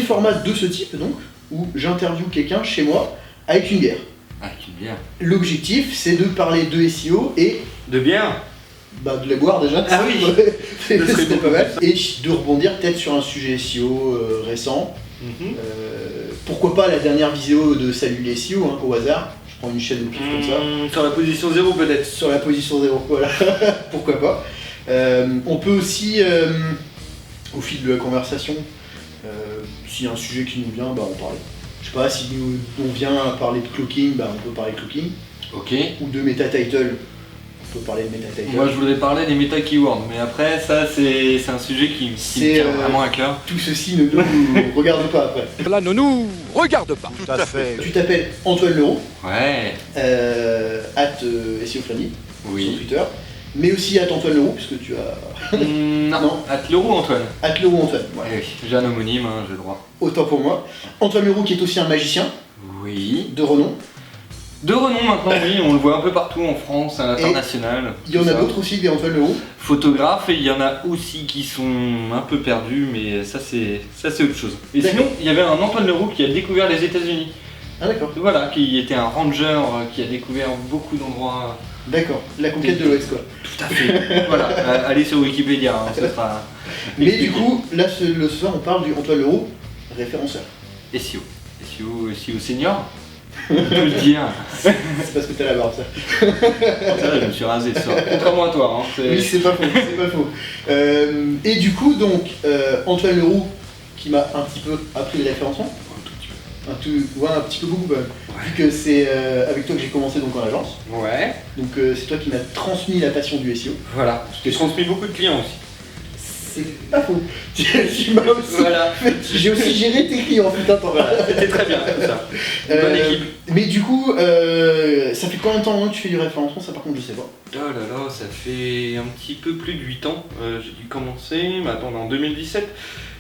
format de ce type donc, où j'interviewe quelqu'un chez moi avec une bière. Avec une bière. L'objectif c'est de parler de SEO et De bière. de la boire déjà. Ah oui. C'était pas mal. Et de rebondir peut-être sur un sujet SEO récent. Pourquoi pas la dernière vidéo de Salut les SEO hein, au hasard. Je prends une chaîne au pif comme ça. Sur la position 0 peut-être. Sur la position 0, voilà. Pourquoi pas. On peut aussi, au fil de la conversation, s'il y a un sujet qui nous vient, en parler. Je sais pas, si on vient parler de clocking, on peut parler de clocking. Ok. Ou de meta title. On peut parler de meta title. Moi je voudrais parler des meta keywords, mais après ça c'est un sujet qui me tient vraiment à cœur. Tout ceci ne nous regarde pas après. Cela ne nous regarde pas. Tout à fait. Tu t'appelles Antoine Leroux, Ouais. @SEOFlani sur Oui. Twitter, mais aussi @Antoine Leroux, puisque tu as... Non. Leroux Antoine. @Leroux Antoine, voilà. Eh oui, j'ai un homonyme, hein, j'ai le droit. Autant pour moi. Antoine Leroux qui est aussi un magicien Oui. de renom. De renom maintenant, oui, on le voit un peu partout en France, à l'international. Il y en a d'autres aussi, des Antoine Leroux. Photographes, et il y en a aussi qui sont un peu perdus, mais ça c'est autre chose. Et D'accord. sinon, il y avait un Antoine Leroux qui a découvert les États-Unis. Ah d'accord. Voilà, qui était un ranger, qui a découvert beaucoup d'endroits. D'accord, la conquête de l'Ouest quoi. Tout à fait. Voilà, allez sur Wikipédia, hein, ça sera. Mais du coup, là le soir on parle du Antoine Leroux, référenceur. SEO. SEO senior, on peut le dire. C'est parce que t'as la barbe ça. Je me suis rasé ce soir. Contrairement à toi. Hein, Oui, c'est pas faux, c'est pas faux. Et du coup, donc, Antoine Leroux, qui m'a un petit peu appris le référencement. Un petit peu beaucoup quand même. Ouais. Vu que c'est avec toi que j'ai commencé donc en agence. Ouais. Donc c'est toi qui m'as transmis la passion du SEO. Voilà. Je t'ai transmis beaucoup de clients aussi. C'est pas faux. Tu m'as aussi... Voilà. J'ai aussi géré tes clients, putain, t'en vas. C'était très bien comme ça. Une bonne équipe. Mais du coup, ça fait combien de temps que tu fais du référencement? Ça par contre je sais pas. Oh là là, ça fait un petit peu plus de 8 ans. J'ai dû commencer, en 2017.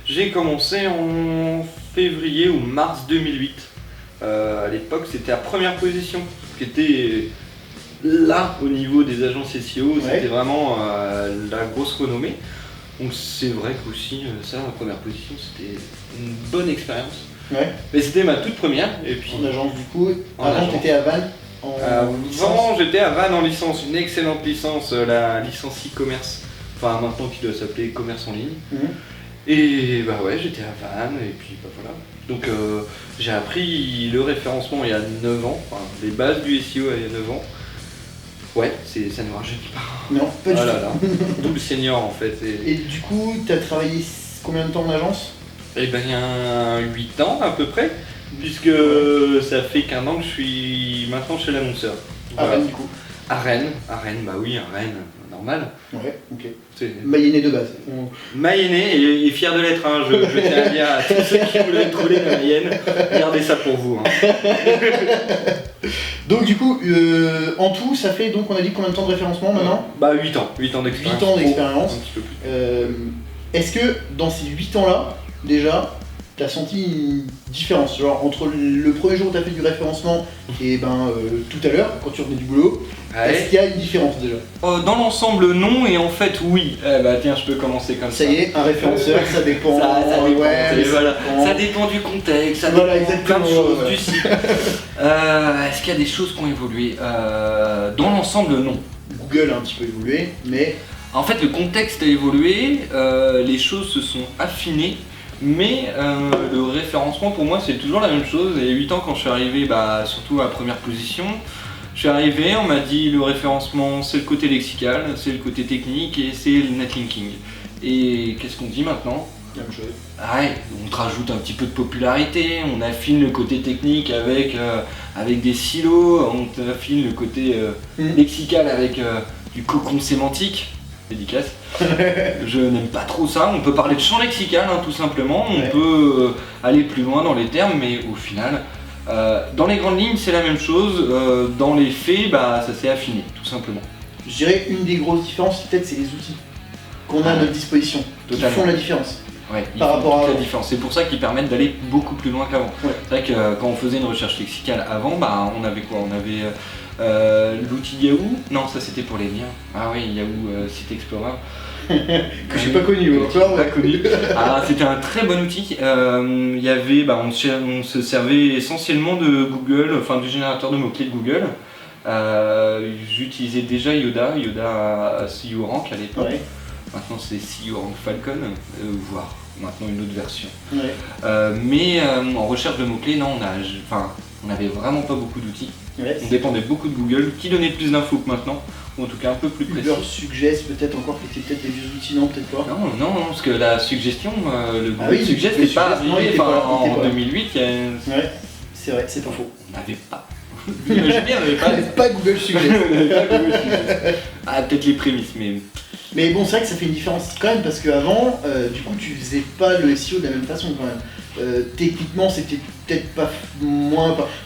J'ai commencé en février ou mars 2008. À l'époque, c'était la première position qui était là au niveau des agences SEO. Ouais. C'était vraiment la grosse renommée. Donc c'est vrai qu'aussi, ça, la première position, c'était une bonne expérience. Ouais. Mais c'était ma toute première. Et puis, En agence du coup. En Avant agence. t'étais à Vannes en licence. Avant, j'étais à Vannes en licence, une excellente licence, la licence e-commerce. Enfin, maintenant qui doit s'appeler commerce en ligne. Mhm. Et bah ouais, j'étais à Vannes, et puis bah voilà. Donc j'ai appris le référencement il y a 9 ans, enfin les bases du SEO il y a 9 ans. Ouais, ça ne rajeunit pas. Non, pas du Oh tout. là là, double senior en fait. Et du coup, t'as travaillé combien de temps en agence? Et ben il y a 8 ans à peu près, puisque ça fait qu'un an que je suis maintenant chez l'annonceur. À Voilà. Rennes du coup. À Rennes, bah oui, à Rennes, normal. Ouais, ok. C'est Mayennais de base. Mayennais et fier de l'être, hein. Je tiens à dire à tous ceux qui voulaient trouver la Mayenne, gardez ça pour vous. Hein. Donc du coup, en tout, ça fait donc on a dit combien de temps de référencement maintenant? Bah 8 ans d'expérience. 8 ans d'expérience. Un petit peu plus. Est-ce que dans ces 8 ans-là, déjà, t'as senti une différence? Genre entre le premier jour où t'as fait du référencement et tout à l'heure, quand tu revenais du boulot, est-ce qu'il y a une différence déjà? Dans l'ensemble, non, et en fait, oui. Bah tiens, je peux commencer comme ça. Ça y est, un référenceur, ça dépend. Ça dépend, ouais, mais voilà. ça dépend. Ça dépend du contexte, ça Voilà, dépend de plein de exactement, choses, ouais. du site. Est-ce qu'il y a des choses qui ont évolué? Dans l'ensemble, non. Google a un petit peu évolué, mais En fait, le contexte a évolué, les choses se sont affinées, mais le référencement pour moi c'est toujours la même chose. Il y a 8 ans quand je suis arrivé, surtout à première position, je suis arrivé, on m'a dit le référencement c'est le côté lexical, c'est le côté technique et c'est le netlinking. Et qu'est-ce qu'on dit maintenant? la même chose. Ouais, on te rajoute un petit peu de popularité, on affine le côté technique avec des silos, on te affine le côté lexical avec du cocon sémantique. Dédicace. Je n'aime pas trop ça, on peut parler de champ lexical tout simplement, on peut aller plus loin dans les termes, mais au final, dans les grandes lignes c'est la même chose, dans les faits ça s'est affiné tout simplement. Je dirais une des grosses différences peut-être c'est les outils. qu'on a à notre disposition, qui font la différence. Ouais, ils par font rapport toute à la différence. C'est pour ça qu'ils permettent d'aller beaucoup plus loin qu'avant. Ouais. C'est vrai que quand on faisait une recherche lexicale avant, bah, on avait quoi? On avait l'outil Yahoo. Non, ça c'était pour les liens. Ah oui, Yahoo Site Explorer. que j'ai pas connu. Pas connu. Ah, c'était un très bon outil. Il y avait, bah, on se servait essentiellement de Google, enfin du générateur de mots-clés de Google. J'utilisais déjà Yoda à CU Rank à l'époque. Ouais. Maintenant c'est CU Rank Falcon, voire maintenant une autre version. Ouais. Mais en recherche de mots-clés, non, on n'avait vraiment pas beaucoup d'outils. Ouais. On dépendait beaucoup de Google, qui donnait plus d'infos que maintenant, ou en tout cas un peu plus précis. Uber Suggest peut-être encore, qui était peut-être des vieux outils, non, peut-être pas. Non, parce que la suggestion, le Google oui, Suggest le n'est pas Suggest, non, il arrivé. était pas là, il était En pas là. 2008, Ouais, c'est vrai, c'est pas faux. on n'avait pas. J'imagine bien, on n'avait pas. Pas Google Suggest. Ah, peut-être les prémices, mais. Mais bon, c'est vrai que ça fait une différence quand même, parce qu'avant, du coup, tu faisais pas le SEO de la même façon quand même. Techniquement, c'était peut-être pas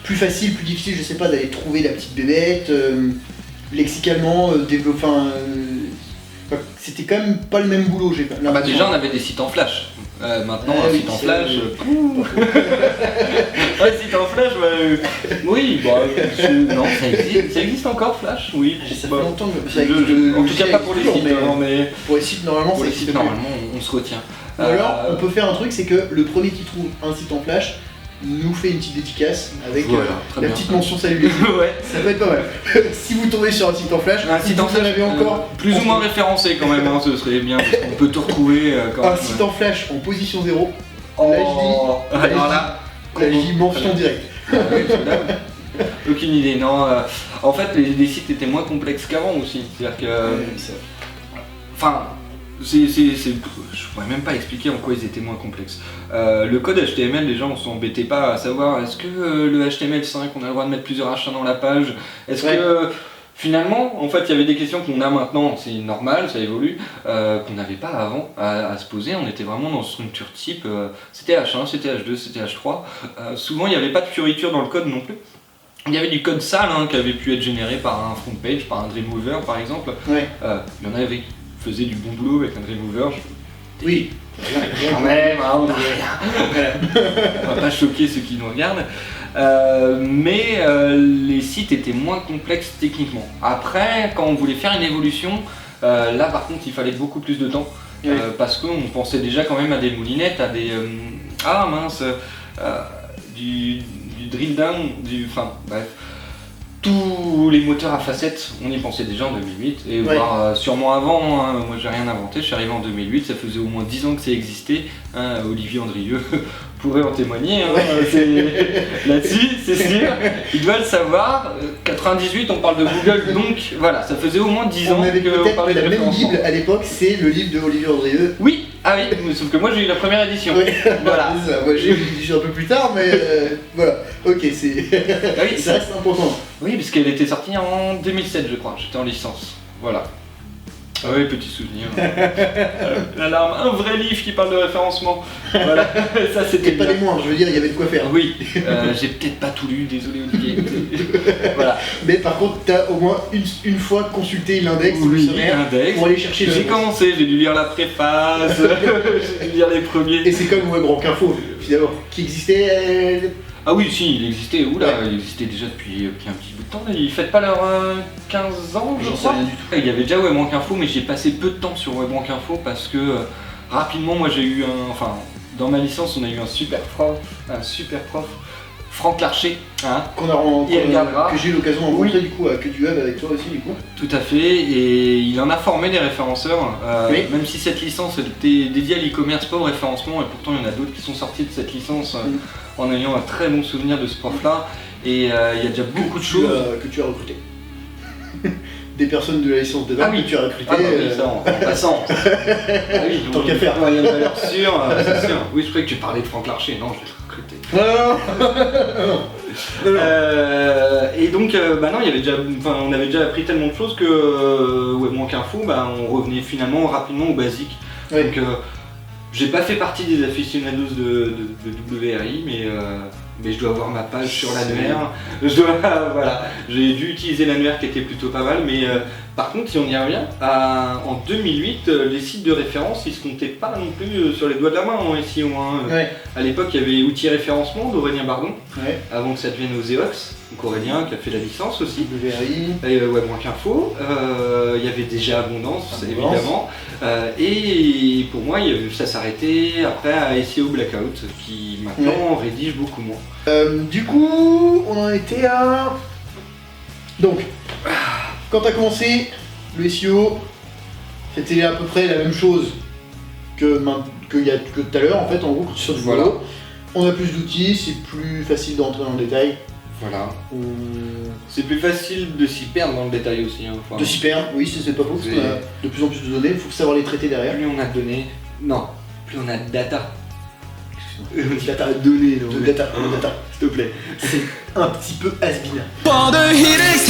plus facile, plus difficile, je sais pas, d'aller trouver la petite bébête. Lexicalement, c'était quand même pas le même boulot. J'ai Ah bah déjà, on avait des sites en flash. Maintenant, un site en flash. Un site en flash, oui, non, ça existe encore, Flash, oui. Ça fait Bah, longtemps que ça existe. en tout cas, pas pour les sites, mais pour les sites, normalement, pour ça les existe. sites, normalement, on se retient. Ou alors, on peut faire un truc, c'est que le premier qui trouve un site en flash nous fait une petite dédicace avec Voilà, très la bien. petite mention salut. Ouais. Ça peut être pas mal. Si vous tombez sur un site en flash, Un site en vous en flash, avez encore plus ou moins référencé quand même, hein, ce serait bien, parce qu'on peut tout retrouver quand un même. site en flash en position 0. Oh, alors là, Là, je dis mention directe. aucune idée, non. En fait, les sites étaient moins complexes qu'avant aussi. C'est-à-dire que. Enfin, je pourrais même pas expliquer en quoi ils étaient moins complexes. Le code HTML, les gens on s'embêtait pas à savoir est-ce que le HTML5, on a le droit de mettre plusieurs H1 dans la page. Est-ce que finalement, en fait, il y avait des questions qu'on a maintenant, c'est normal, ça évolue, qu'on n'avait pas avant à se poser. On était vraiment dans une structure type. C'était H1, c'était H2, c'était H3. Souvent, il n'y avait pas de fioriture dans le code non plus. Il y avait du code sale qui avait pu être généré par un front page, par un Dreamweaver par exemple. Ouais. Il y en avait qui faisaient du bon boulot avec un Dreamweaver. Oui. Quand même, on va pas choquer ceux qui nous regardent. Mais les sites étaient moins complexes techniquement. Après, quand on voulait faire une évolution, là par contre il fallait beaucoup plus de temps. Parce qu'on pensait déjà quand même à des moulinettes, à des... du drill down, enfin bref. Tous les moteurs à facettes, on y pensait déjà en 2008, et voire sûrement avant, hein. Moi j'ai rien inventé, je suis arrivé en 2008, ça faisait au moins 10 ans que ça existait, hein. Olivier Andrieux pourrait en témoigner, hein. Là-dessus, c'est sûr, il doit le savoir. 98, on parle de Google, donc voilà, ça faisait au moins 10 ans On avait qu'on parlait de peut-être la même référencement. Bible à l'époque, c'est le livre de Olivier Andrieux. Oui, ah oui, sauf que moi j'ai eu la première édition. Oui. Voilà. C'est ça. Moi j'ai eu l'édition un peu plus tard, mais voilà, ok, c'est... Ah oui, ça reste important. Oui, parce qu'elle était sortie en 2007, je crois. J'étais en licence. Voilà. Ah oui, petit souvenir. L'alarme, un vrai livre qui parle de référencement. Voilà, ça c'était pas bien. les moindres, je veux dire, il y avait de quoi faire. Oui, j'ai peut-être pas tout lu, désolé Olivier. Voilà. Mais par contre, t'as au moins une fois consulté l'index ou le sommaire l'index. pour aller chercher le... J'ai commencé, j'ai dû lire la préface, j'ai dû lire les premiers. Et c'est comme WebRank Info, finalement, qui existait... Ah oui, si, il existait, il existait déjà depuis un petit bout de temps. Ils fêtent pas leurs 15 ans, je J'en sais crois. rien du tout. Il y avait déjà WebRank Info, mais j'ai passé peu de temps sur WebRank Info parce que rapidement, moi j'ai eu dans ma licence, on a eu un super prof, Franck Larcher, hein. Que j'ai eu l'occasion de rencontrer du coup à Que du Web avec toi aussi du coup. Tout à fait, et il en a formé des référenceurs, Oui. même si cette licence était dédiée à l'e-commerce, pas au référencement, et pourtant il y en a d'autres qui sont sortis de cette licence en ayant un très bon souvenir de ce prof-là, et il y a déjà beaucoup de choses. Que tu as recruté. Des personnes de la licence de Ah Web oui. que tu as recruté. Ah bah oui, ça en passant. Ah oui, Tant qu'à faire. Il y a une valeur sûre, c'est sûr. Oui, je croyais que tu parlais de Franck Larcher, non, je l'ai recruté. Et donc, non, il y avait déjà, on avait déjà appris tellement de choses que WebRank Info, on revenait finalement rapidement au basique. Ouais. Donc, j'ai pas fait partie des aficionados de WRI, mais mais je dois avoir ma page sur l'annuaire. Voilà, j'ai dû utiliser l'annuaire qui était plutôt pas mal, mais par contre, si on y revient, en 2008, les sites de référence, ils se comptaient pas non plus sur les doigts de la main en SEO. Ouais. À l'époque, il y avait Outils Référencement d'Aurélien Bardon, Ouais. avant que ça devienne Oseox, donc Aurélien qui a fait la licence aussi. WRI. Et WebRankInfo, il y avait déjà Abondance, évidemment, et pour moi ça s'arrêtait après à SEO Blackout qui maintenant rédige beaucoup moins. Du coup, on en était à... Donc, quand tu as commencé le SEO, c'était à peu près la même chose que tout à l'heure, en fait, en gros, quand tu sors du boulot. On a plus d'outils, c'est plus facile d'entrer dans le détail. Voilà. C'est plus facile de s'y perdre dans le détail aussi. Enfin, de s'y perdre, oui, c'est pas faux, parce qu'on a de plus en plus de données, il faut savoir les traiter derrière. Plus on a de données, plus on a de data. Data. Données, De data, s'il te plaît. C'est un petit peu has-been. Pour de Helix,